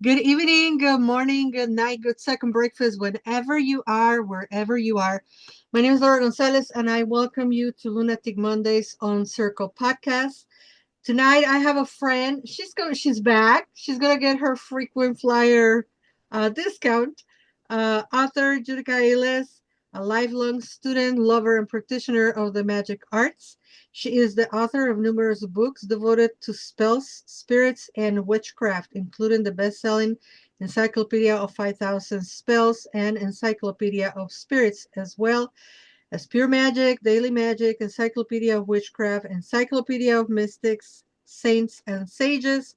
Good evening, good morning, good night, good second breakfast, whenever you are, wherever you are. My name is Laura González, and I welcome you to Lunatic Mondays on Circle Podcast. Tonight, I have a friend. She's back. She's gonna get her frequent flyer discount. Author Judika Illes, a lifelong student, lover, and practitioner of the magic arts. She is the author of numerous books devoted to spells, spirits, and witchcraft, including the best-selling Encyclopedia of 5,000 Spells and Encyclopedia of Spirits, as well as Pure Magic, Daily Magic, Encyclopedia of Witchcraft, Encyclopedia of Mystics, Saints, and Sages,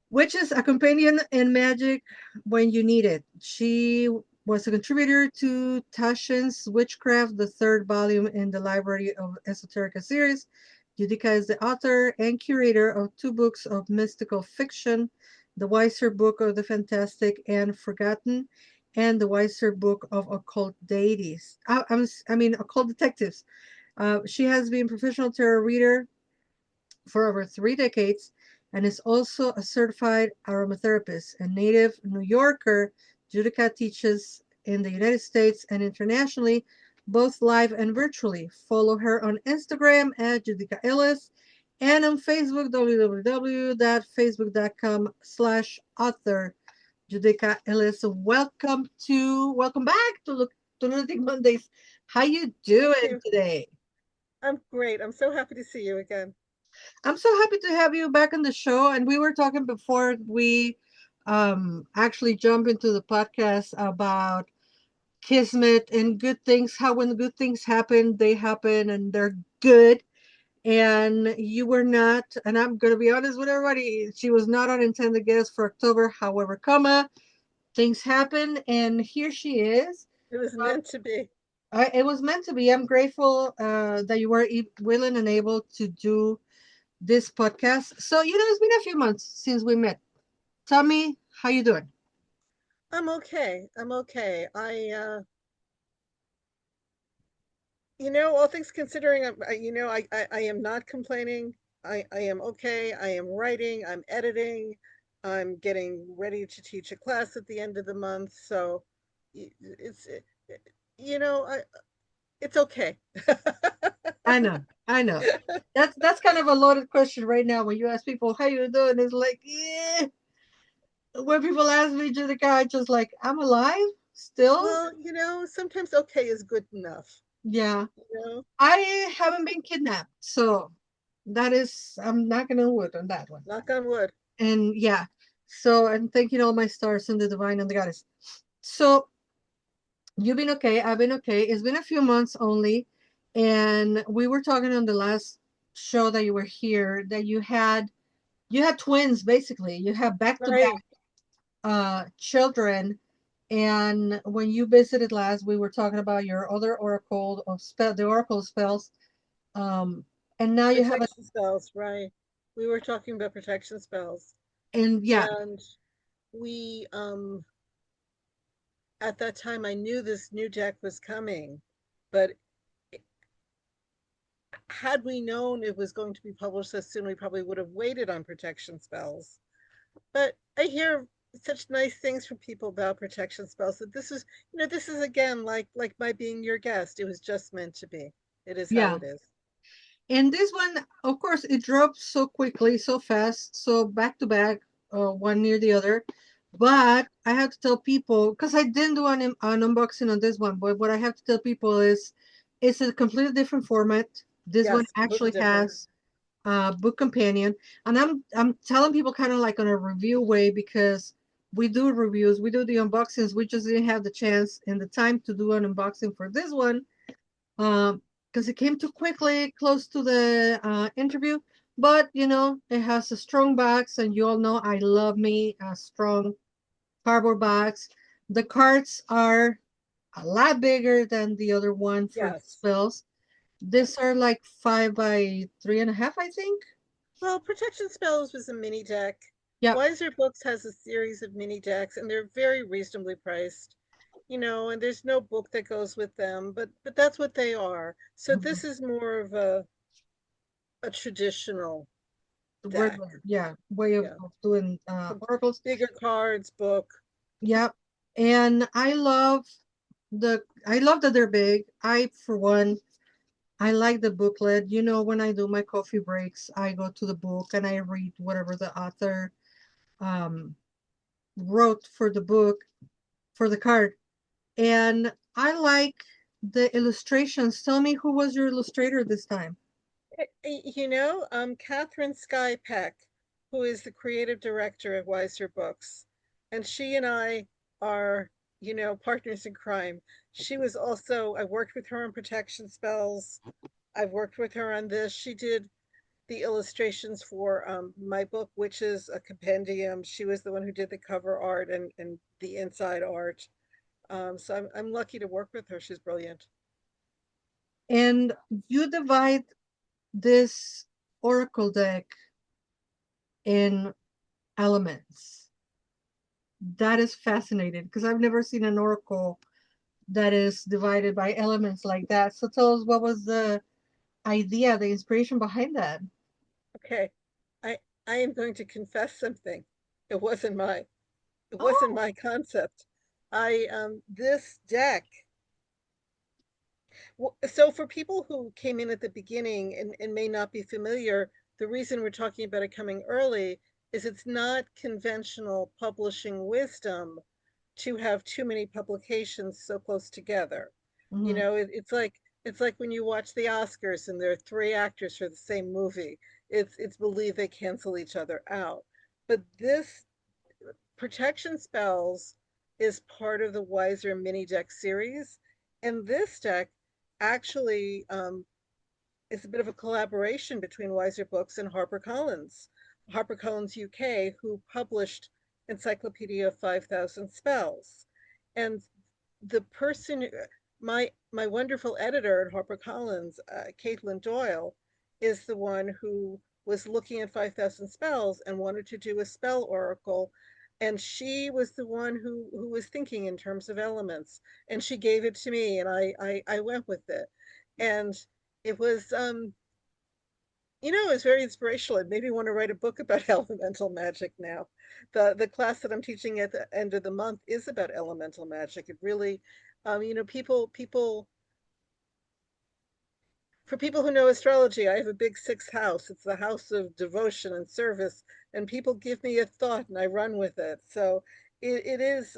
which is a companion in magic when you need it. She was a contributor to Tashin's Witchcraft, the third volume in the Library of Esoterica series. Judika is the author and curator of two books of mystical fiction, the Wiser Book of the Fantastic and Forgotten, and the Wiser Book of Occult Deities. Occult Detectives. She has been professional tarot reader for over 3 decades and is also a certified aromatherapist. A native New Yorker, Judika teaches in the United States and internationally, both live and virtually. Follow her on Instagram at Judika Illes and on Facebook, www.facebook.com/author Judika Illes. Welcome back to Lunatic Mondays. How you Thank doing you. today? I'm great. I'm so happy to see you again. I'm so happy to have you back on the show. And we were talking before we actually jump into the podcast about kismet and good things, how when good things happen, they happen and they're good. And you were not, and I'm going to be honest with everybody, she was not an intended guest for October. However, things happen, and here she is. It was Uh, meant to be. it was meant to be. I'm grateful that you were willing and able to do this podcast. So, it's been a few months since we met. Tell me how you doing. I'm okay. I'm okay. All things considering, I am not complaining. I am okay. I am writing. I'm editing. I'm getting ready to teach a class at the end of the month. So it's, you know, I, it's okay. I know, I know. That's kind of a loaded question right now when you ask people how you doing. It's like, yeah. When people ask me, Jessica, I just like, I'm alive still. Well, sometimes okay is good enough. Yeah, You know, I haven't been kidnapped, so that is, I'm not gonna wood on that one. knock on wood. And yeah, so I'm thanking all my stars and the divine and the goddess. So you've been okay. I've been okay. It's been a few months only. And we were talking on the last show that you were here that you had twins basically. You have back to back Right. children. And when you visited last, we were talking about your other oracle of the oracle spells. Um and now you have a Protection spells, right. We were talking about protection spells. and yeah, And we at that time I knew this new deck was coming, but had we known it was going to be published so soon, we probably would have waited on protection spells. But I hear such nice things from people about protection spells that this is again like my being your guest. It was just meant to be. It is how yeah. it is. And this one, of course, it dropped so quickly, so fast, so back to back, one near the other. But I have to tell people because I didn't do an unboxing on this one. But what I have to tell people is, it's a completely different format. This one Yes, completely actually different. has a book companion, and I'm telling people kind of like on a review way because we do reviews, we do the unboxings. We just didn't have the chance and the time to do an unboxing for this one because it came too quickly, close to the interview. But it has a strong box, and you all know I love me a strong cardboard box. The cards are a lot bigger than the other one for the Yes. spells. These are like 5 by 3.5, I think. Well, Protection Spells was a mini deck. Yep. Wiser Books has a series of mini decks, and they're very reasonably priced. And there's no book that goes with them, but that's what they are. So Mhm. this is more of a traditional the deck. regular, yeah, way Yeah. of doing Com- oracles. Bigger cards, book. Yep. And I love that they're big. I, for one, I like the booklet. You know, when I do my coffee breaks, I go to the book and I read whatever the author um wrote for the book, for the card. And I like the illustrations. Tell me, who was your illustrator this time? Catherine Sky Peck, who is the creative director at Weiser Books, and she and I are, partners in crime. She was also, I worked with her on protection spells. I've worked with her on this. She did the illustrations for my book, which is a compendium. She was the one who did the cover art and the inside art. So I'm lucky to work with her. She's brilliant. And you divide this oracle deck in elements. That is fascinating because I've never seen an oracle that is divided by elements like that. So tell us, what was the idea, the inspiration behind that? Okay, I I am going to confess something. It wasn't my it wasn't Oh, my concept. I This deck. So for people who came in at the beginning and may not be familiar, the reason we're talking about it coming early is it's not conventional publishing wisdom to have too many publications so close together. mhm. It's like when you watch the Oscars and there are three actors for the same movie. It's believed they cancel each other out. But this protection spells is part of the Wiser mini deck series, and this deck actually is a bit of a collaboration between Wiser Books and HarperCollins. HarperCollins UK, who published Encyclopedia of 5,000 Spells. And the person, my wonderful editor at HarperCollins, Caitlin Doyle, is the one who was looking at 5,000 spells and wanted to do a spell oracle. And she was the one who was thinking in terms of elements. And she gave it to me, and I went with it. And it was, it was very inspirational. It made me want to write a book about elemental magic now. The class that I'm teaching at the end of the month is about elemental magic. It really, people for people who know astrology, I have a big sixth house. It's the house of devotion and service, and people give me a thought and I run with it. So it is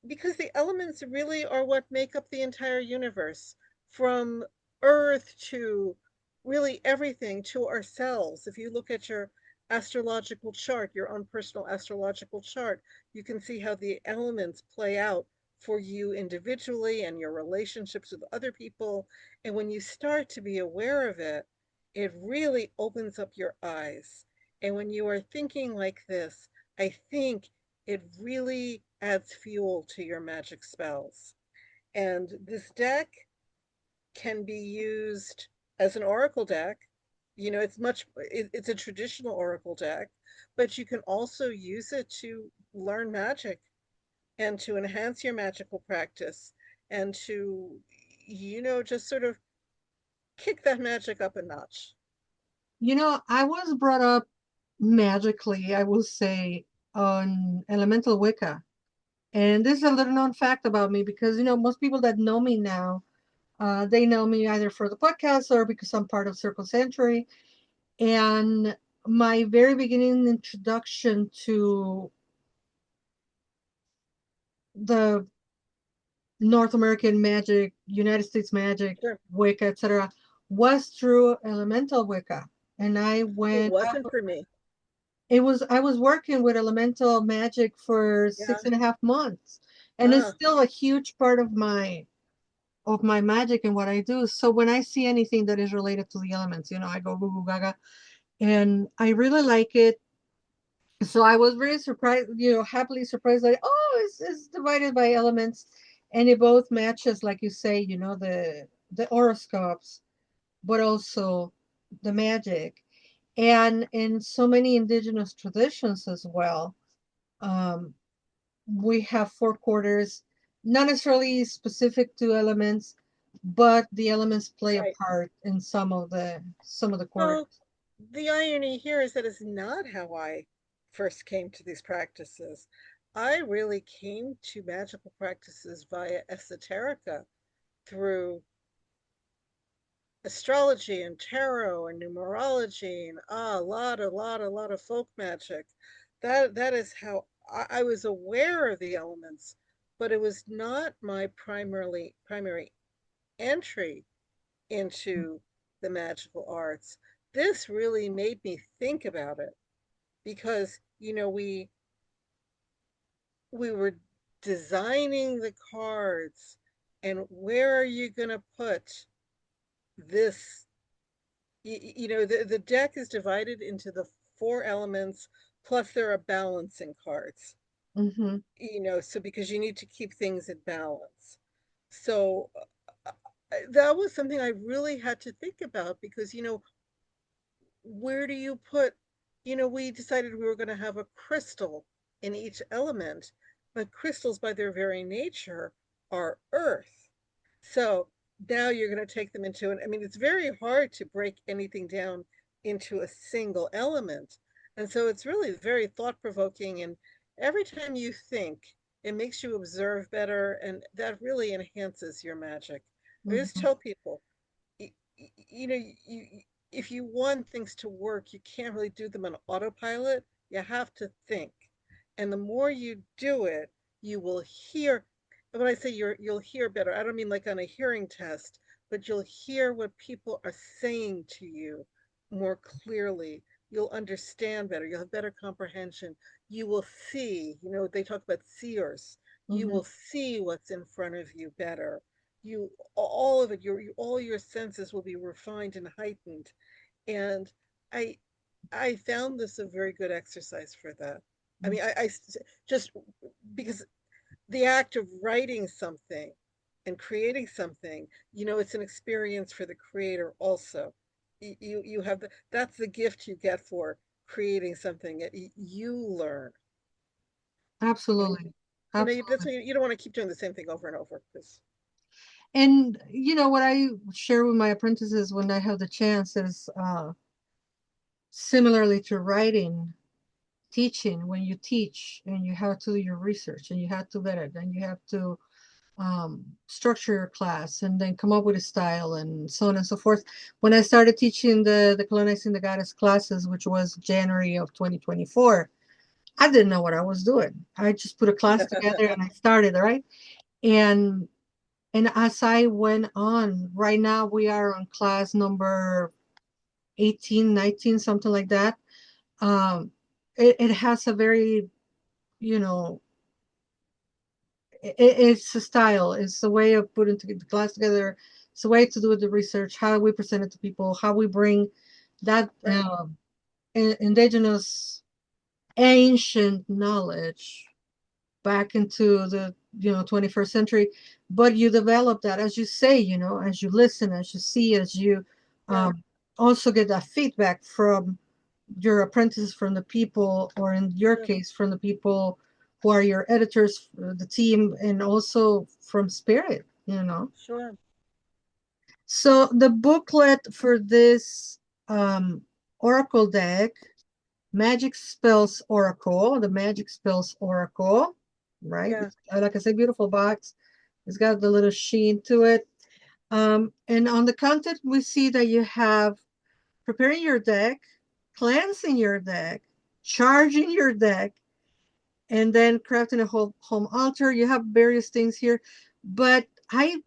because the elements really are what make up the entire universe, from Earth to really everything to ourselves. If you look at your astrological chart, your own personal astrological chart, you can see how the elements play out for you individually and your relationships with other people. And when you start to be aware of it, it really opens up your eyes. And when you are thinking like this, I think it really adds fuel to your magic spells. And this deck can be used as an oracle deck. It's a traditional oracle deck, but you can also use it to learn magic and to enhance your magical practice and to, just sort of kick that magic up a notch. I was brought up magically, I will say, on elemental Wicca. And this is a little known fact about me because, most people that know me now, they know me either for the podcast or because I'm part of Circle Century. And my very beginning introduction to the North American magic, United States magic, Sure. Wicca, etc., was through elemental Wicca. And It wasn't for me. I was working with elemental magic for Yeah. 6.5 months. And it's Uh, still a huge part of my magic and what I do. So when I see anything that is related to the elements, I go goo goo gaga. And I really like it. So I was very surprised, happily surprised that, oh, it's divided by elements, and it both matches, like you say, the horoscopes, but also the magic. And in so many indigenous traditions as well, um, we have four quarters, not necessarily specific to elements, but the elements play a right. part in some of the Well, quarters. the irony here is that is not how I first came to these practices. I really came to magical practices via esoterica through astrology and tarot and numerology and a lot of folk magic. That is how I was aware of the elements, but it was not my primary entry into the magical arts. This really made me think about it because we were designing the cards, and where are you going to put this? The deck is divided into the four elements, plus there are balancing cards. Mm-hmm. So because you need to keep things in balance. So that was something I really had to think about because where do you put, we decided we were going to have a crystal in each element, but crystals by their very nature are earth. So now you're going to take them into I mean, it's very hard to break anything down into a single element. And so it's really very thought provoking. And every time you think, it makes you observe better. And that really enhances your magic. I just Mm-hmm. tell people, y- you know, if you want things to work, you can't really do them on autopilot. You have to think. And the more you do it, you will hear. And when I say you'll hear better, I don't mean like on a hearing test, but you'll hear what people are saying to you more clearly. You'll understand better. You'll have better comprehension. You will see, they talk about seers. You Mm-hmm. will see what's in front of you better. All of it, all your senses will be refined and heightened. And I I found this a very good exercise for that. I mean, just because the act of writing something and creating something, it's an experience for the creator also. You have that's the gift you get for creating something. You learn. You Absolutely. that's Absolutely. why you don't want to keep doing the same thing over and over because And what I share with my apprentices when I have the chance is similarly to writing, teaching. When you teach and you have to do your research and you have to vet it and you have to structure your class and then come up with a style and so on and so forth. When I started teaching the colonizing the goddess classes, which was January of 2024, I didn't know what I was doing. I just put a class together and I started, right? And and as I went on, right now we are on class number 18, 19, something like that. Um, it has a very, you know, it's a style. It's a way of putting the class together. It's a way to do the research, how we present it to people, how we bring that right, indigenous ancient knowledge back into the 21st century. But you develop that, as you say, as you listen, as you see, as you yeah, um, also get that feedback from your apprentices, from the people, or in your sure, case from the people who are your editors, the team, and also from spirit. sure, So the booklet for this um, oracle deck, Magic Spells Oracle, the Magic Spells Oracle, right? yeah, Like I said, beautiful box. It's got the little sheen to it. And on the content, we see that you have preparing your deck, cleansing your deck, charging your deck, and then crafting a whole home altar. You have various things here, but I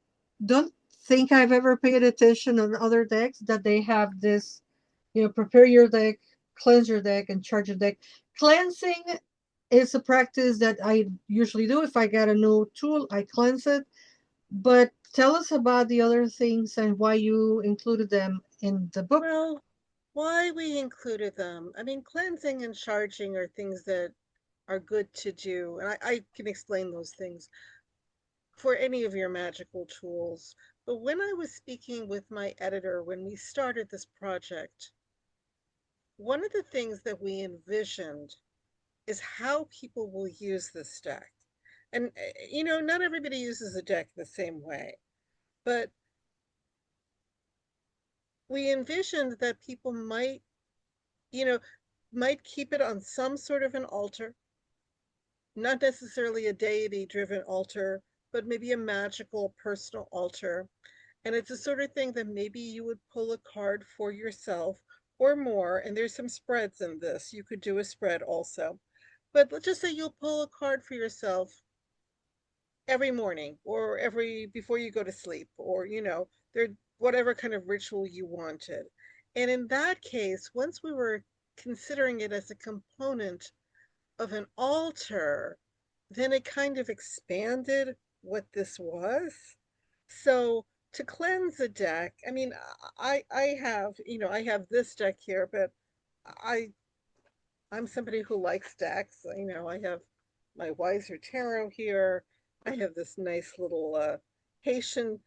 don't think I've ever paid attention on other decks that they have this, prepare your deck, cleanse your deck, and charge your deck. Cleansing is a practice that I usually do. If I get a new tool, I cleanse it. But tell us about the other things and why you included them in the book. well, why we included them. I mean, cleansing and charging are things that are good to do, and I can explain those things for any of your magical tools. But when I was speaking with my editor when we started this project, one of the things that we envisioned is how people will use this deck. And, not everybody uses a deck the same way, but we envisioned that people might you know, might keep it on some sort of an altar, not necessarily a deity driven altar, but maybe a magical personal altar. And it's the sort of thing that maybe you would pull a card for yourself or more. And there's some spreads in this. You could do a spread also. But let's just say you'll pull a card for yourself every morning or every before you go to sleep, or there, whatever kind of ritual you wanted. And in that case, once we were considering it as a component of an altar, then it kind of expanded what this was. So to cleanse a deck, I mean, I have, I have this deck here, but I I'm somebody who likes decks. I have my Wiser Tarot here. I have this nice little Haitian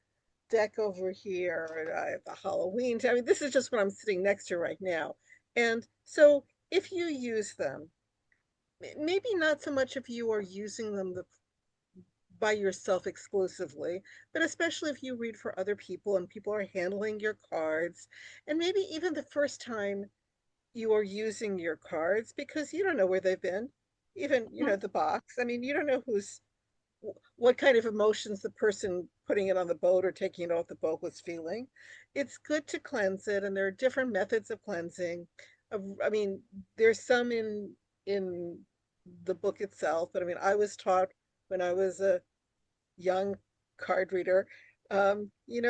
deck over here. I have the Halloween. I mean, this is just what I'm sitting next to right now. And so if you use them, maybe not so much if you are using them by yourself exclusively, but especially if you read for other people and people are handling your cards, and maybe even the first time you are using your cards because you don't know where they've been, even the box. I mean, you don't know what kind of emotions the person putting it on the boat or taking it off the boat was feeling. It's good to cleanse it, and there are different methods of cleansing. I mean, there's some in the book itself, but I mean, I was taught when I was a young card reader,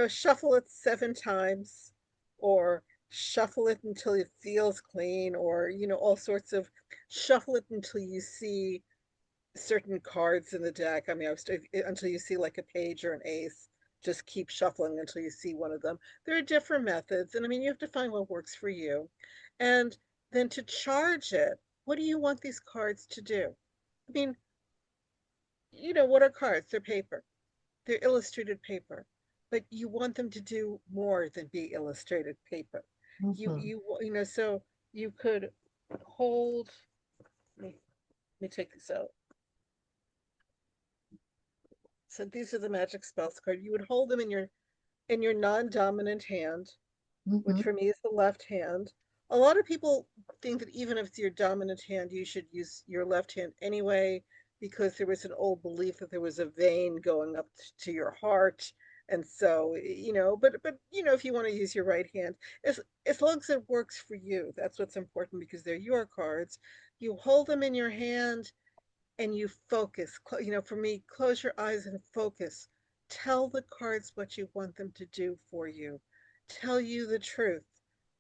shuffle it 7 times, or shuffle it until it feels clean, or all sorts of shuffle it until you see certain cards in the deck. I mean, until you see like a page or an ace. Just keep shuffling until you see one of them. There are different methods, and I mean, you have to find what works for you. And then to charge it, what do you want these cards to do? I mean, what are cards? They're paper. They're illustrated paper, but you want them to do more than be illustrated paper. Mm-hmm. So you could hold. Let me take this out. So these are the magic spells card. You would hold them in your non-dominant hand, Mm-hmm. which for me is the left hand. A lot of people think that even if it's your dominant hand, you should use your left hand anyway, because there was an old belief that there was a vein going up to your heart. And so, if you want to use your right hand, as long as it works for you, that's what's important because they're your cards. You hold them in your hand and you focus. For me, close your eyes and focus. Tell the cards what you want them to do for you. Tell you the truth.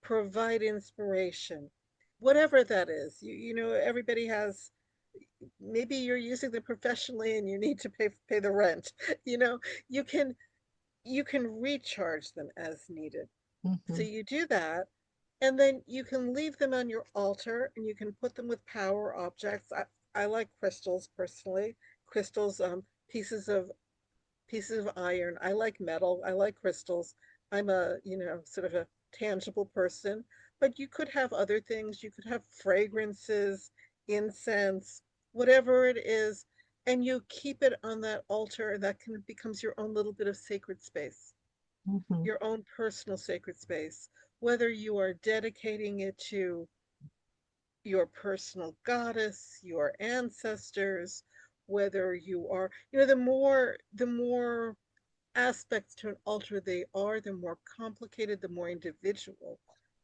Provide inspiration. Whatever that is. Everybody has, maybe you're using them professionally and you need to pay the rent. You know, you can you can recharge them as needed. So Mm-hmm. you do that, and then you can leave them on your altar and you can put them with power objects. I like crystals personally. Crystals, pieces of iron. I like metal. I like crystals. I'm a, sort of a tangible person, but you could have other things. You could have fragrances, incense, whatever it is, and you keep it on that altar, and that can becomes your own little bit of sacred space, Mm-hmm. your own personal sacred space, whether you are dedicating it to your personal goddess, your ancestors, whether you are, the more aspects to an altar they are, the more complicated, the more individual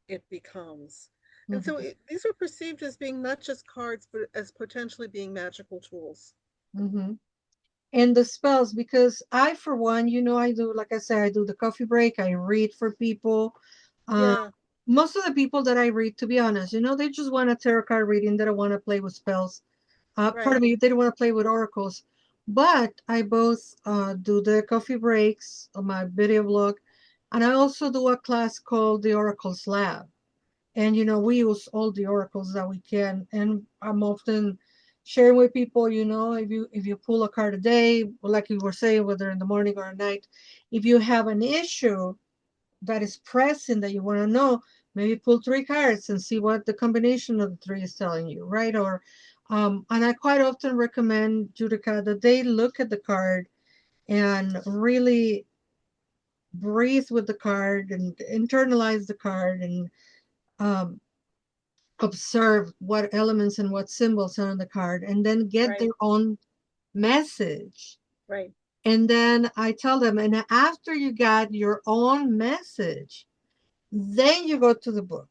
it becomes. And so Mm-hmm. these are perceived as being not just cards, but as potentially being magical tools. Mm-hmm. And the spells, because I, for one, I do, like I said, I do the coffee break, I read for people. Uh, Yeah, Most of the people that I read, to be honest, they just want a tarot card reading. They don't want to play with spells. Pardon right. me, they don't want to play with oracles. But I both do the coffee breaks on my video blog, and I also do a class called the Oracles Lab. And we use all the oracles that we can. And I'm often sharing with people, if you pull a card a day, like you were saying, whether in the morning or at night, if you have an issue that is pressing that you want to know, maybe pull 3 cards and see what the combination of the three is telling you, right? Or and I quite often recommend, Judika, that they look at the card and really breathe with the card and internalize the card, and um, observe what elements and what symbols are on the card, and then get Right. their own message. Right. And then I tell them, and after you got your own message, then you go to the book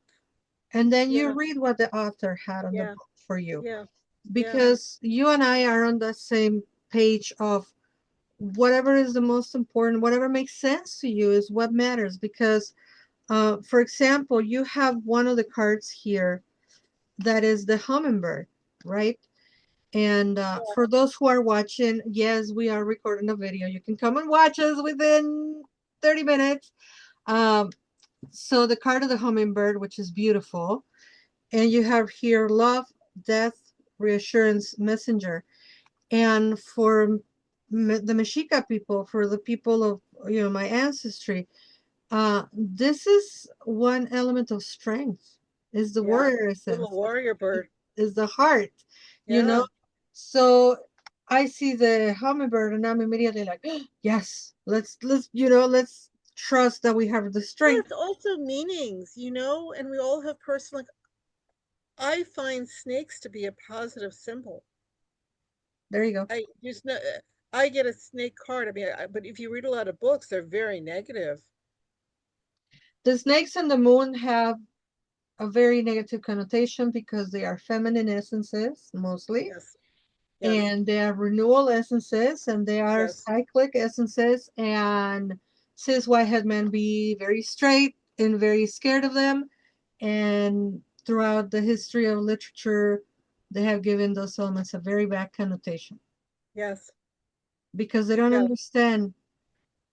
and then you Yeah. read what the author had on the Yeah. book for you. Yeah. Yeah. Because you and I are on the same page of whatever is the most important, whatever makes sense to you is what matters. Because, for example, you have one of the cards here that is the hummingbird, right? And Yeah. for those who are watching, yes, we are recording a video. You can come and watch us within 30 minutes. Um, so the card of the hummingbird, which is beautiful, and you have here love, death, reassurance, messenger. And for the Mexica people, for the people of my ancestry, this is one element of strength. Is the Yeah. warrior Little essence? warrior bird. Is the heart? You know. Yeah. So I see the hummingbird, and I'm immediately like, yes, let's trust that we have the Well, strength. it's also meanings, and we all have personal. Like, I find snakes to be a positive symbol. There you go. I there's no. I get a snake card. I mean, but if you read a lot of books, they're very negative. The snakes and the moon have a very negative connotation because they are feminine essences mostly, Yes. Yes. and they are renewal essences, and they are Yes. cyclic essences. And cis white head men be very straight and very scared of them. And throughout the history of literature, they have given those elements a very bad connotation Yes. because they don't Yeah. understand.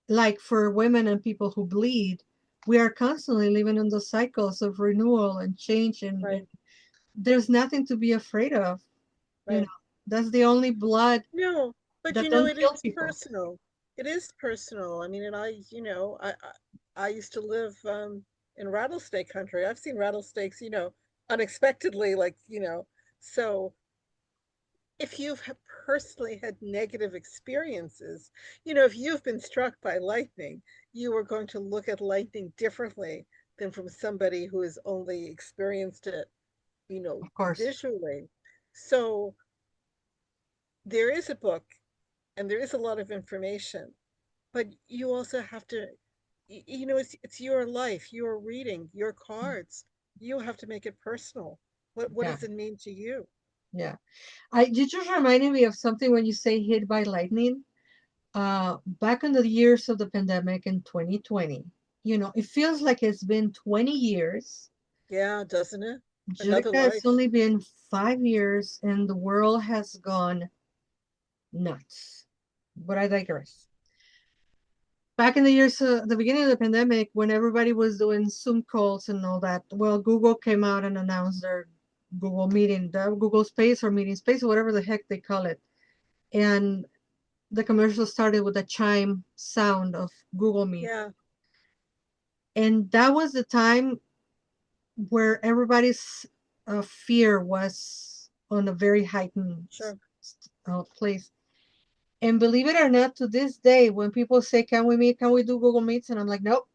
Like for women and people who bleed, we are constantly living in those cycles of renewal and change, and Right. there's nothing to be afraid of. You know, Right. that's the only blood No, but that don't it kill is people. personal. It is personal. I mean, and I used to live in rattlesnake country. I've seen rattlesnakes, unexpectedly, like, so if personally had negative experiences, if you've been struck by lightning, you are going to look at lightning differently than from somebody who has only experienced it, Of course. visually. So there is a book and there is a lot of information, but you also have to, it's your life, your reading, your cards. You have to make it personal. What Yeah, does it mean to you? yeah. I you just reminded me of something when you say hit by lightning. Back in the years of the pandemic in 2020, it feels like it's been 20 years. Yeah, doesn't it? Another Judika, it's life. only been 5 years, and the world has gone nuts. But I digress. Back in the years, the beginning of the pandemic, when everybody was doing Zoom calls and all that, well, Google came out and announced their Google Meeting, the Google Space or Meeting Space, or whatever the heck they call it. And the commercial started with a chime sound of Google Meet. Yeah, And that was the time where everybody's fear was on a very heightened sure. place. And believe it or not, to this day, when people say, "Can we meet? Can we do Google Meets?" and I'm like, "Nope,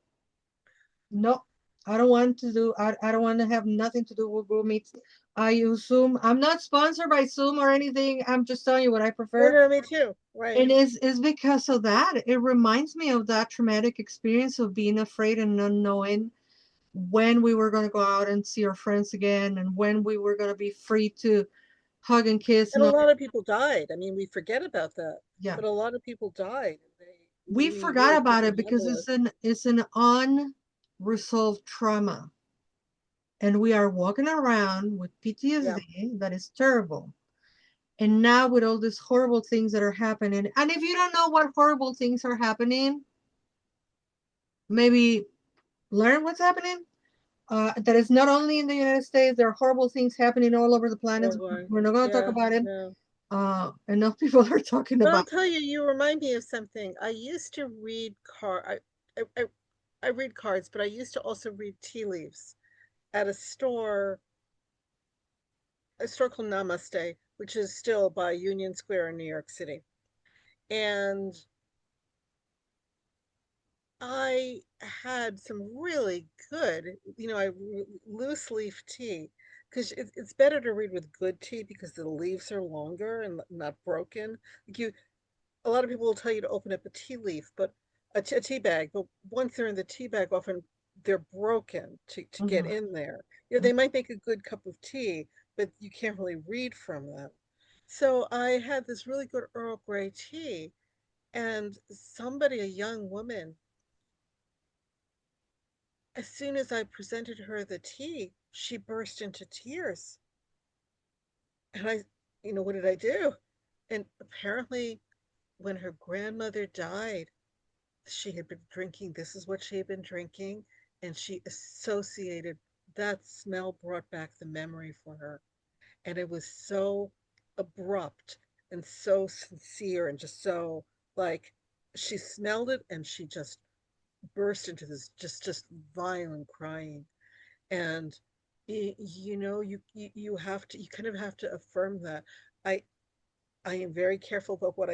nope, I don't want to do. I don't want to have nothing to do with Google Meets. I use Zoom. I'm not sponsored by Zoom or anything. I'm just telling you what I No, prefer." no, me too. Right. And it's because of that. It reminds me of that traumatic experience of being afraid and not knowing when we were going to go out and see our friends again, and when we were going to be free to hug and kiss And and a all. lot of people died. I mean, we forget about that, Yeah, but a lot of people died. we We forgot really put about them it on the because list. it's an unresolved trauma, and we are walking around with Yeah. PTSD that is terrible. And now with all these horrible things that are happening, and if you don't know what horrible things are happening, maybe learn what's happening. That is not only in the United States. There are horrible things happening all over the planet. Worldwide. We're not going to talk Yeah. about it. No. Enough people are talking But I'll about. tell you, you remind me of something. I used to read I read cards, but I used to also read tea leaves at a store called Namaste, which is still by Union Square in New York City. And I had some really good, loose leaf tea because it's better to read with good tea because the leaves are longer and not broken. Like you, a lot of people will tell you to open up a tea leaf, but a tea bag. But once they're in the tea bag, often they're broken to get Mhm. in there. You know, they might make a good cup of tea, but you can't really read from them. So I had this really good Earl Grey tea, and somebody, a young woman, as soon as I presented her the tea, she burst into tears. And what did I do? And apparently, when her grandmother died, she had been drinking. This is what she had been drinking. And she associated that smell, brought back the memory for her. And it was so abrupt and so sincere and just so like she smelled it and she just burst into this just violent crying. And you have to, you kind of have to affirm that. I i am very careful about what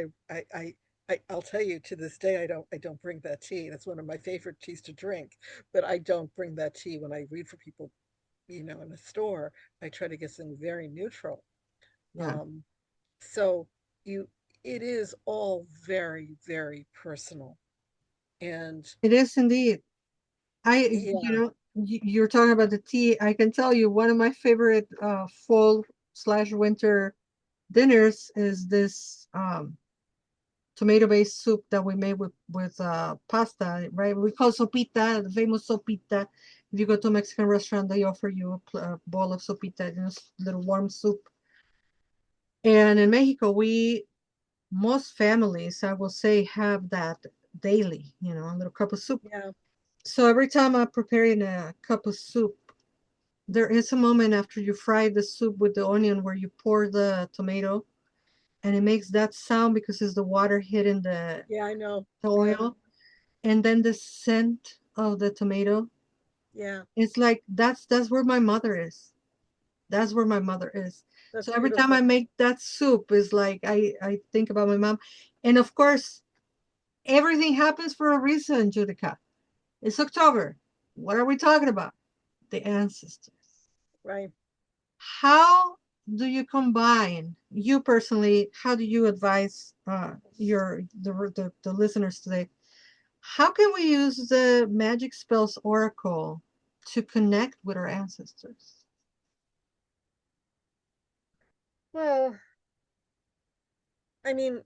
I'll tell you, to this day I don't bring that tea. That's one of my favorite teas to drink, but I don't bring that tea when I read for people, in a store. I try to get something very neutral. Yeah, um so you it is all very, very personal. And it is indeed. yeah, You're talking about the tea. I can tell you one of my favorite fall slash winter dinners is this tomato-based soup that we made with pasta, right? We call sopita, the famous sopita. If you go to a Mexican restaurant, they offer you a bowl of sopita, little warm soup. And in Mexico, most families, I will say, have that daily, a little cup of soup. yeah, So every time I'm preparing a cup of soup, there is a moment after you fry the soup with the onion where you pour the tomato and it makes that sound because it's the water hitting yeah, I know. the Yeah, oil. And then the scent of the tomato. yeah, It's like that's where my mother is. That's where my mother is. that's So every time I beautiful. make that soup, is like I think about my mom. And of course, everything happens for a reason, Judika. It's October. What are we talking about? The ancestors. Right. How do you combine, you personally, how do you advise the listeners today? How can we use the Magic Spells Oracle to connect with our ancestors? Well, I mean,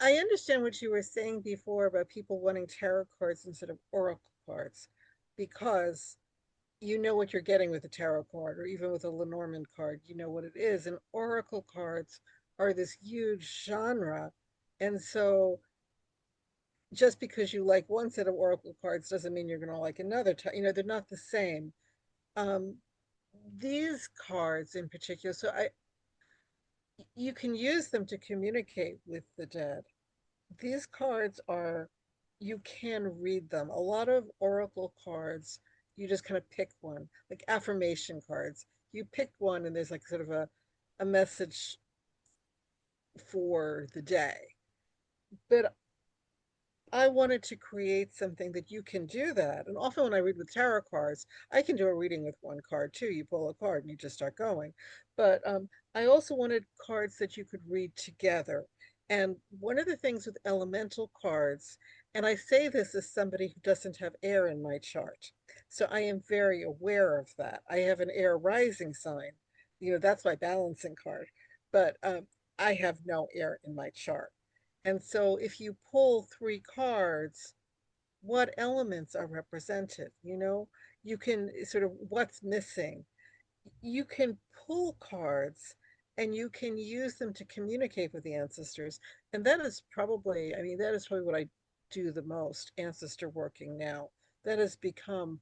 I understand what you were saying before about people wanting tarot cards instead of oracle cards, because you know what you're getting with a tarot card, or even with a Lenormand card, you know what it is. And oracle cards are this huge genre. And so just because you like one set of oracle cards doesn't mean you're going to like another. They're not the same. Um, these cards in particular, you can use them to communicate with the dead. These cards are, you can read them. A lot of oracle cards, you just kind of pick one, like affirmation cards. You pick one and there's like sort of a message for the day. But I wanted to create something that you can do that. And often when I read with tarot cards, I can do a reading with one card too. You pull a card and you just start going. But I also wanted cards that you could read together. And one of the things with elemental cards, and I say this as somebody who doesn't have air in my chart, so I am very aware of that. I have an air rising sign. That's my balancing card. But I have no air in my chart. And so if you pull three cards, what elements are represented? You can sort of, what's missing. You can pull cards and you can use them to communicate with the ancestors. And that is probably what I do the most, ancestor working now. That has become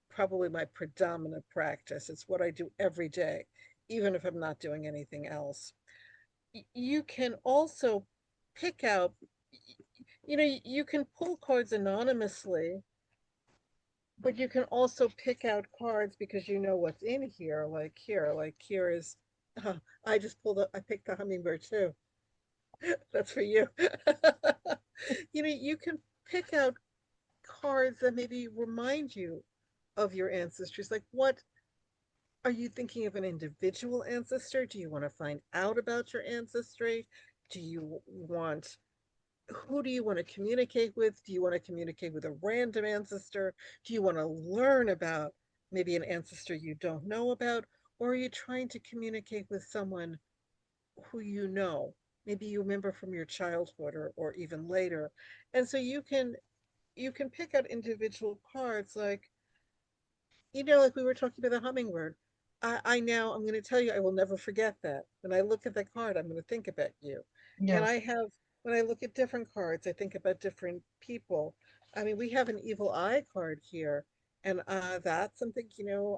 probably my predominant practice. It's what I do every day, even if I'm not doing anything else. You can also pick out, you can pull cards anonymously, but you can also pick out cards because you know what's in here. Like here is, uh, I picked the hummingbird too. That's for you. You can pick out cards that maybe remind you of your ancestors. Like, Are you thinking of an individual ancestor? Do you want to find out about your ancestry? Do you want Who do you want to communicate with? Do you want to communicate with a random ancestor? Do you want to learn about maybe an ancestor you don't know about? Or are you trying to communicate with someone who you know? Maybe you remember from your childhood or even later. And so you can pick out individual cards like like we were talking about the hummingbird. I'm going to tell you, I will never forget that. When I look at that card, I'm going to think about you. And Yeah. when I look at different cards, I think about different people. I mean, we have an evil eye card here, and that's something,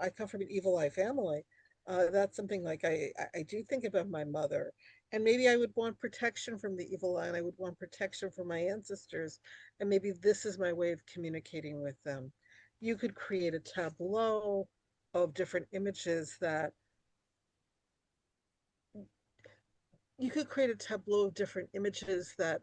I come from an evil eye family. That's something like I do think about my mother, and maybe I would want protection from the evil eye, and I would want protection from my ancestors, and maybe this is my way of communicating with them. You could create a tableau of different images that you could create a tableau of different images that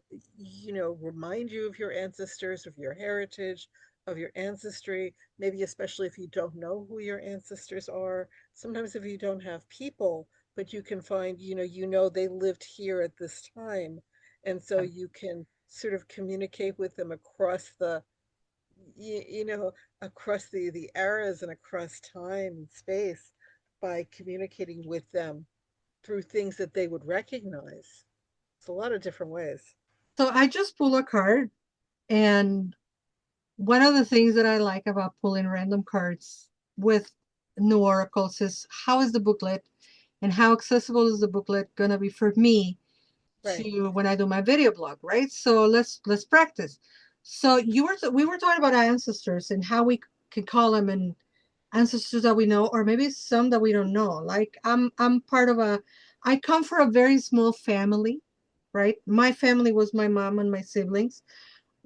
remind you of your ancestors, of your heritage, of your ancestry, maybe especially if you don't know who your ancestors are. Sometimes if you don't have people, but you can find, they lived here at this time, and so you can sort of communicate with them you know across the eras and across time and space by communicating with them through things that they would recognize. It's a lot of different ways. So I just pull a card, and one of the things that I like about pulling random cards with new oracles is how is the booklet and how accessible is the booklet gonna be for me Right. to when I do my video blog, right? So let's practice. So we were talking about our ancestors and how we can call them and ancestors that we know, or maybe some that we don't know. Like I'm part of a I come from a very small family, right? My family was my mom and my siblings.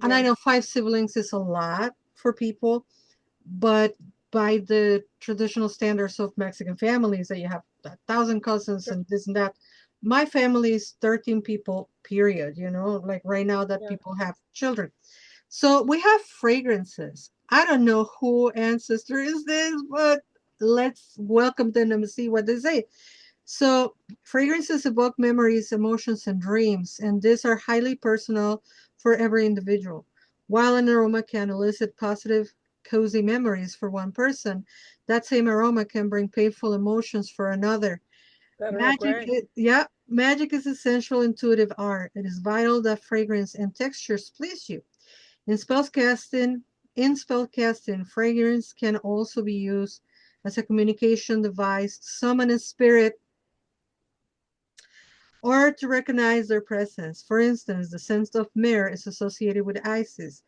And I Yeah. know five siblings is a lot for people, but by the traditional standards of Mexican families, that you have 1,000 cousins Sure. and this and that, my family is 13 people, period. Like right now that Yeah. people have children. So we have fragrances. I don't know who ancestor is this, but let's welcome them and see what they say. So, fragrances evoke memories, emotions, and dreams, and these are highly personal for every individual. While an aroma can elicit positive, cozy memories for one person, that same aroma can bring painful emotions for another. That Earl Magic, Grey. yeah, magic is essential intuitive art. It is vital that fragrance and textures please you. In spellcasting, fragrance can also be used as a communication device to summon a spirit or to recognize their presence. For instance, the scent of myrrh is associated with Isis.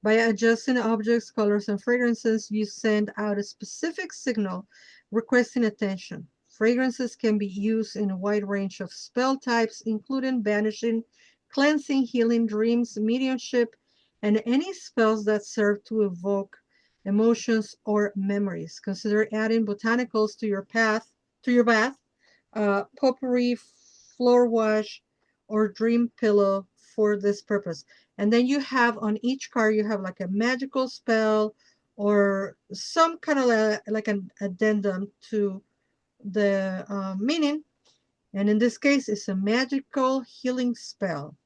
By adjusting objects, colors, and fragrances, you send out a specific signal requesting attention. Fragrances can be used in a wide range of spell types, including banishing, cleansing, healing, dreams, mediumship, and any spells that serve to evoke emotions or memories. Consider adding botanicals to your bath, potpourri, floor wash, or dream pillow for this purpose. And then you have on each card, you have like a magical spell or some kind of like an addendum to the meaning. And in this case, it's a magical healing spell.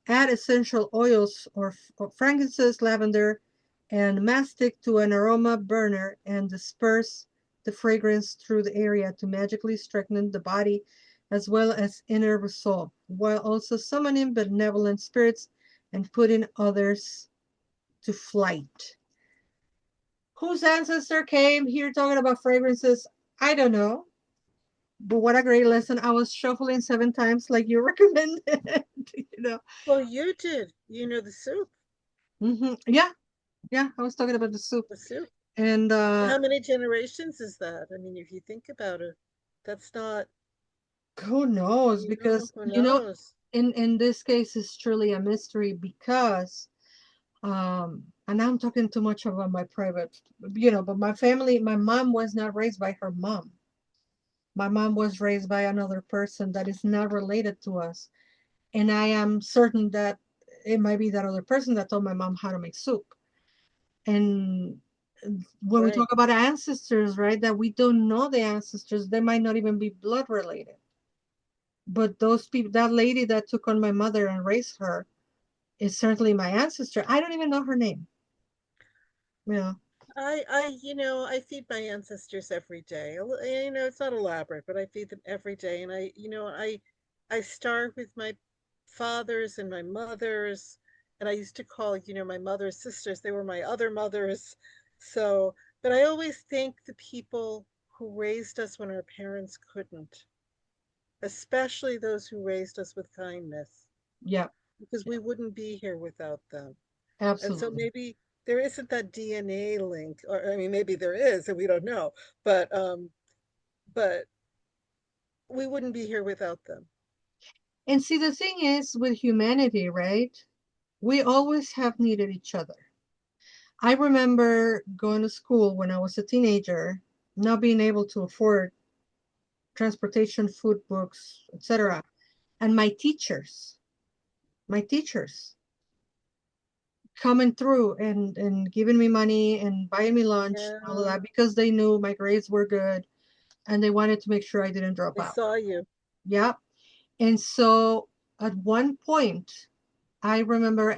Add essential oils or frankincense, lavender, and mastic to an aroma burner and disperse the fragrance through the area to magically strengthen the body as well as inner resolve, while also summoning benevolent spirits and putting others to flight. Whose ancestor came here talking about fragrances? I don't know. But what a great lesson. I was shuffling 7 times like you recommended. you know. Well, you did. The soup. Yeah, yeah, I was talking about the soup. The soup. And How many generations is that? I mean, if you think about it, that's not, who knows? Because, who knows? in this case, it's truly a mystery because, and I'm talking too much about my private, but my family, my mom was not raised by her mom. My mom was raised by another person that is not related to us. And I am certain that it might be that other person that told my mom how to make soup. And When we Right. talk about ancestors, right, that we don't know the ancestors, they might not even be blood related. But those people, that lady that took on my mother and raised her, is certainly my ancestor. I don't even know her name. Yeah, I feed my ancestors every day. It's not elaborate, but I feed them every day. And I start with my fathers and my mothers, and I used to call, my mother's sisters. They were my other mothers. So, but I always thank the people who raised us when our parents couldn't, especially those who raised us with kindness, yeah, because we wouldn't be here without them. And so absolutely. maybe there isn't that DNA link, or I mean, maybe there is, and we don't know. But we wouldn't be here without them. And see, the thing is with humanity, right? We always have needed each other. I remember going to school when I was a teenager, not being able to afford transportation, food, books, Right. etc. And my teachers coming through and giving me money and buying me lunch and all of Yeah, that because they knew my grades were good and they wanted to make sure I didn't drop they out. saw you. Yeah. And so at one point, I remember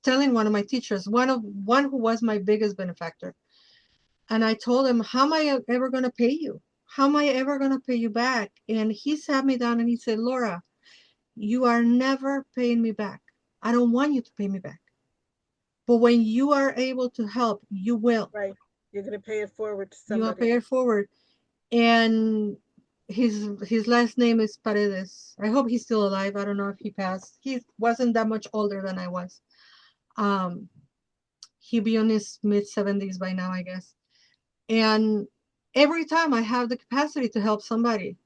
telling one of my teachers, one who was my biggest benefactor, and I told him, "How am I ever going to pay you? How am I ever going to pay you back?" And he sat me down and he said, "Laura, you are never paying me back. I don't want you to pay me back. But when you are able to help, you will. Right. You're going to pay it forward to You will somebody. pay it forward." And his last name is Paredes. I hope he's still alive. I don't know if he passed. He wasn't that much older than I was. Um, he'd be on his mid 70s by now, I guess. And every time I have the capacity to help somebody,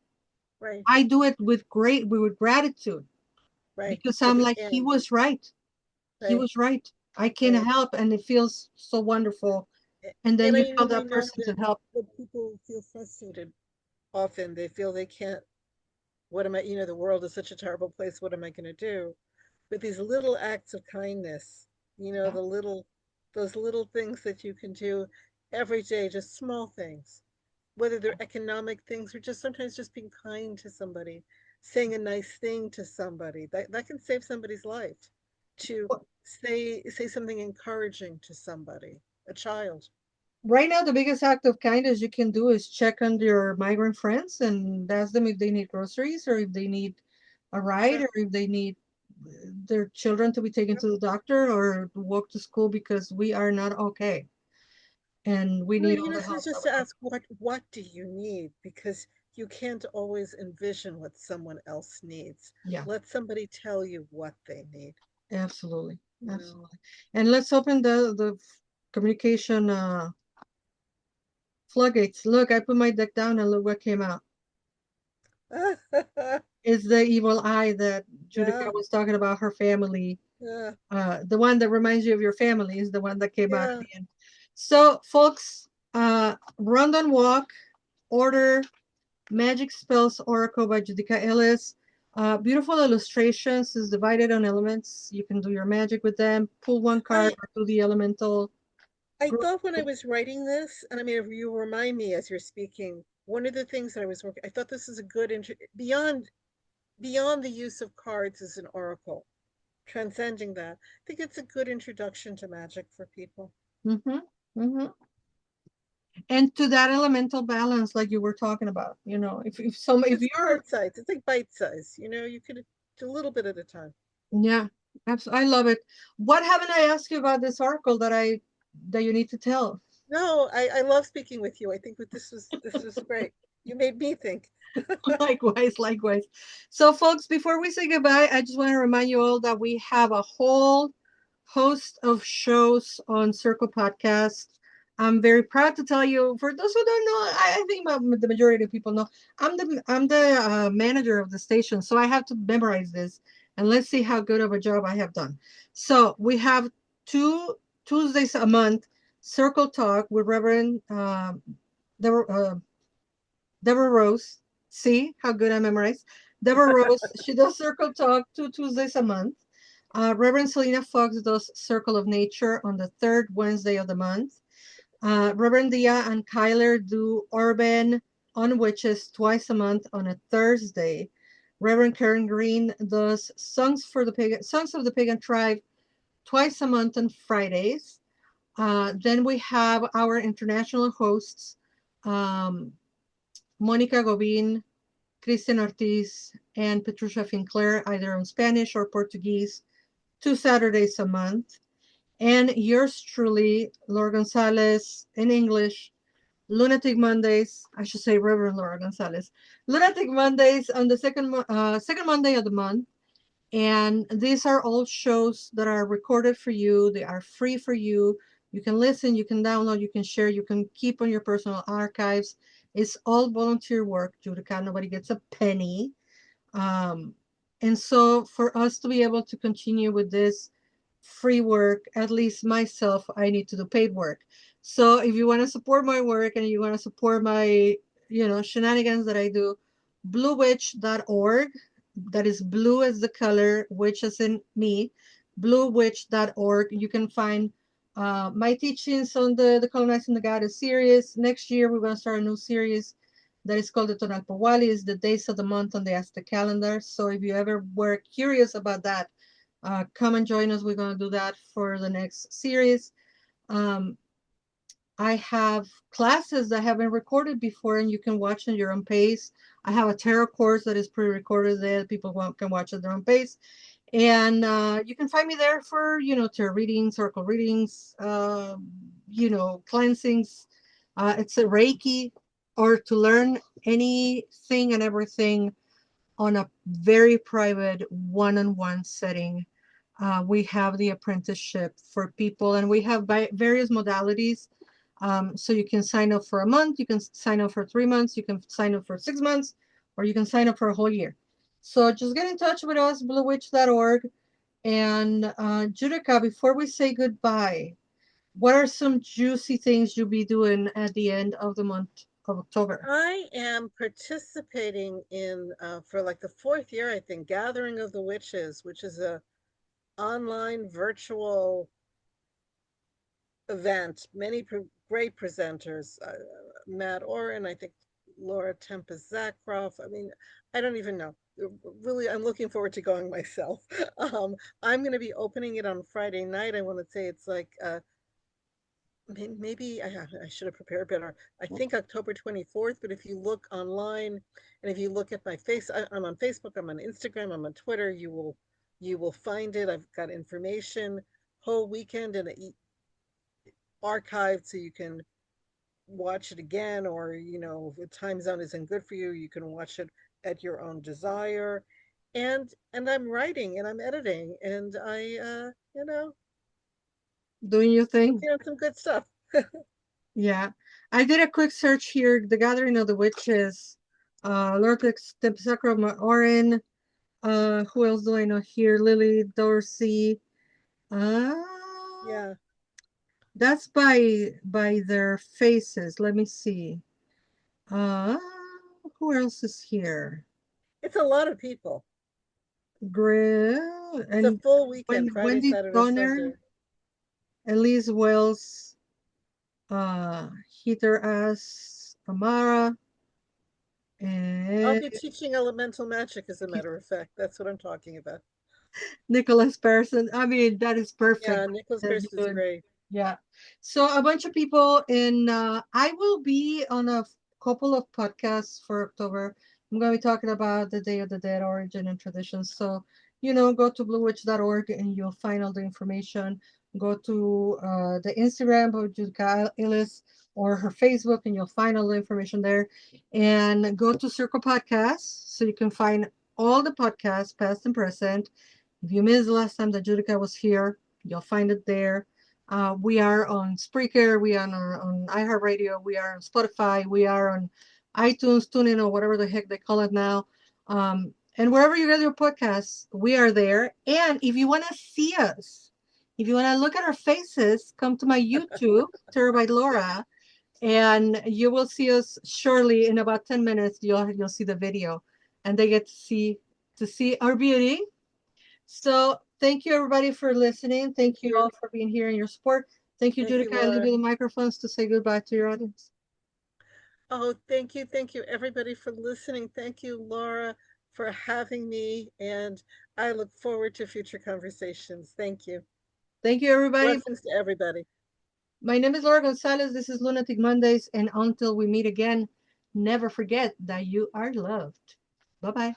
Right. I do it with gratitude Right. because I'm Because like, he and was right. He right. was right. I can Right. help, and it feels so wonderful. And then And you tell I that know person to help. that people feel frustrated often. They feel they can't. What am I? The world is such a terrible place. What am I going to do? But these little acts of kindness, Yeah. those little things that you can do every day, just small things, whether they're economic things or just sometimes just being kind to somebody, saying a nice thing to somebody, that can save somebody's life. To say something encouraging to somebody, a child. Right now, the biggest act of kindness you can do is check on your migrant friends and ask them if they need groceries or if they need a ride Sure. or if they need their children to be taken Yep. to the doctor or walk to school because we are not okay and we Well, need all the so help that just we to can. ask what do you need? Because you can't always envision what someone else needs. Yeah, Let somebody tell you what they need, absolutely. you know. Absolutely. And let's open the communication floodgates. Look, I put my deck down and look what came out. It's the evil eye that Yeah, Judika was talking about her family. yeah, The one that reminds you of your family is the one that came out at yeah. the end. So, folks, Run and Walk, Order, Magic Spells Oracle by Judika Illes. Beautiful illustrations, is divided on elements. You can do your magic with them, pull one card I or do the elemental I group. thought when I was writing this, and I mean, if you remind me as you're speaking, one of the things that I was working, I thought this is a good beyond the use of cards as an oracle, transcending that. I think it's a good introduction to magic for people. Mm-hmm, mm-hmm. And to that elemental balance, like you were talking about, if It's you're bite size. It's like bite size. You could do a little bit at a time. Yeah, absolutely. I love it. What haven't I asked you about this oracle that you need to tell? No, I love speaking with you. I think this was great. You made me think. Likewise, likewise. So, folks, before we say goodbye, I just want to remind you all that we have a whole host of shows on Circle Podcast. I'm very proud to tell you. For those who don't know, I think the majority of people know. I'm the manager of the station, so I have to memorize this. And let's see how good of a job I have done. So we have two Tuesdays a month Circle Talk with Reverend Deborah, Deborah Rose. See how good I memorize. Deborah Rose. She does Circle Talk 2 Tuesdays a month. Reverend Selena Fox does Circle of Nature on the third Wednesday of the month. Reverend Dia and Kyler do Urban on Witches twice a month on a Thursday. Reverend Karen Green does Songs of the Pagan Tribe twice a month on Fridays. Then we have our international hosts, um, Monica Gobin, Christian Ortiz, and Patricia Finclair, either on Spanish or Portuguese, 2 Saturdays a month. And yours truly, Laura González, in English, Lunatic Mondays, I should say Reverend Laura González, Lunatic Mondays on the second Monday of the month. And these are all shows that are recorded for you. They are free for you. You can listen, you can download, you can share, you can keep on your personal archives. It's all volunteer work, Judika. Nobody gets a penny. Um, and so for us to be able to continue with this free work, at least myself, I need to do paid work. So if you want to support my work and you want to support my, shenanigans that I do, bluewitch.org. That is blue as the color, witch as in me, bluewitch.org. You can find my teachings on the Colonizing the Goddess series. Next year, we're going to start a new series that is called the Tonalpawali. Is the days of the month on the Aztec calendar. So if you ever were curious about that, come and join us. We're going to do that for the next series. Um, I have classes that have been recorded before and you can watch at your own pace. I have a tarot course that is pre-recorded there. People can watch at their own pace. And you can find me there for, tarot readings, oracle readings, cleansings. It's a Reiki, or to learn anything and everything on a very private one-on-one setting. We have the apprenticeship for people, and we have various modalities. So you can sign up for a month, you can sign up for 3 months, you can sign up for 6 months, or you can sign up for a whole year. So just get in touch with us, bluewitch.org. And Judika, before we say goodbye, what are some juicy things you'll be doing at the end of the month of October? I am participating in for like the fourth year, I think, Gathering of the Witches, which is a online virtual event. Many great presenters, Matt Oren, I think Laura Tempest Zakroff. I mean, I don't even know. Really, I'm looking forward to going myself. I'm going to be opening it on Friday night. I want to say it's like maybe I should have prepared better. I think October 24th, but if you look online and if you look at my I'm on Facebook, I'm on Instagram, I'm on Twitter, you will find it. I've got information whole weekend and archived so you can watch it again, or if the time zone isn't good for you, you can watch it at your own desire. And I'm writing and I'm editing and Doing your thing? working on some good stuff. Yeah. I did a quick search here. The Gathering of the Witches, Lurpix, Tempsacro, Orin. Who else do I know here? Lily Dorsey. Uh, Yeah, that's by their faces. Let me see. Uh, who else is here? it's a lot of people. Grill It's a and full weekend, Friday, Wendy Saturday, Donner, Sunday. Elise Wells, Heather S. Amara, I'll and be teaching elemental magic, as a matter of fact. That's what I'm talking about. Nicholas Person. I mean, that is perfect. Yeah, Nicholas They're Pearson is doing, great. yeah. So a bunch of people in. I will be on a couple of podcasts for October. I'm going to be talking about the Day of the Dead origin and traditions. So, go to bluewitch.org and you'll find all the information. Go to the Instagram of Judika Illes or her Facebook and you'll find all the information there. And go to Circle Podcasts so you can find all the podcasts, past and present. If you missed the last time that Judika was here, you'll find it there. We are on Spreaker, we are on iHeartRadio, we are on Spotify, we are on iTunes, TuneIn, or whatever the heck they call it now. And wherever you get your podcasts, we are there. And if you want to see us, if you want to look at our faces, come to my YouTube, Terabyte Laura, and you will see us surely in about 10 minutes. You'll see the video, and they get to see our beauty. So Thank you, everybody, for listening. Thank Thank you you. all for being here and your support. Thank you, Thank you, Judika. I leave Laura. you the microphones to say goodbye to your audience. Oh, thank you. Thank you, everybody, for listening. Thank you, Laura, for having me. And I look forward to future conversations. Thank you. Thank you, everybody. Blessings to everybody. My name is Laura González. This is Lunatic Mondays. And until we meet again, never forget that you are loved. Bye bye.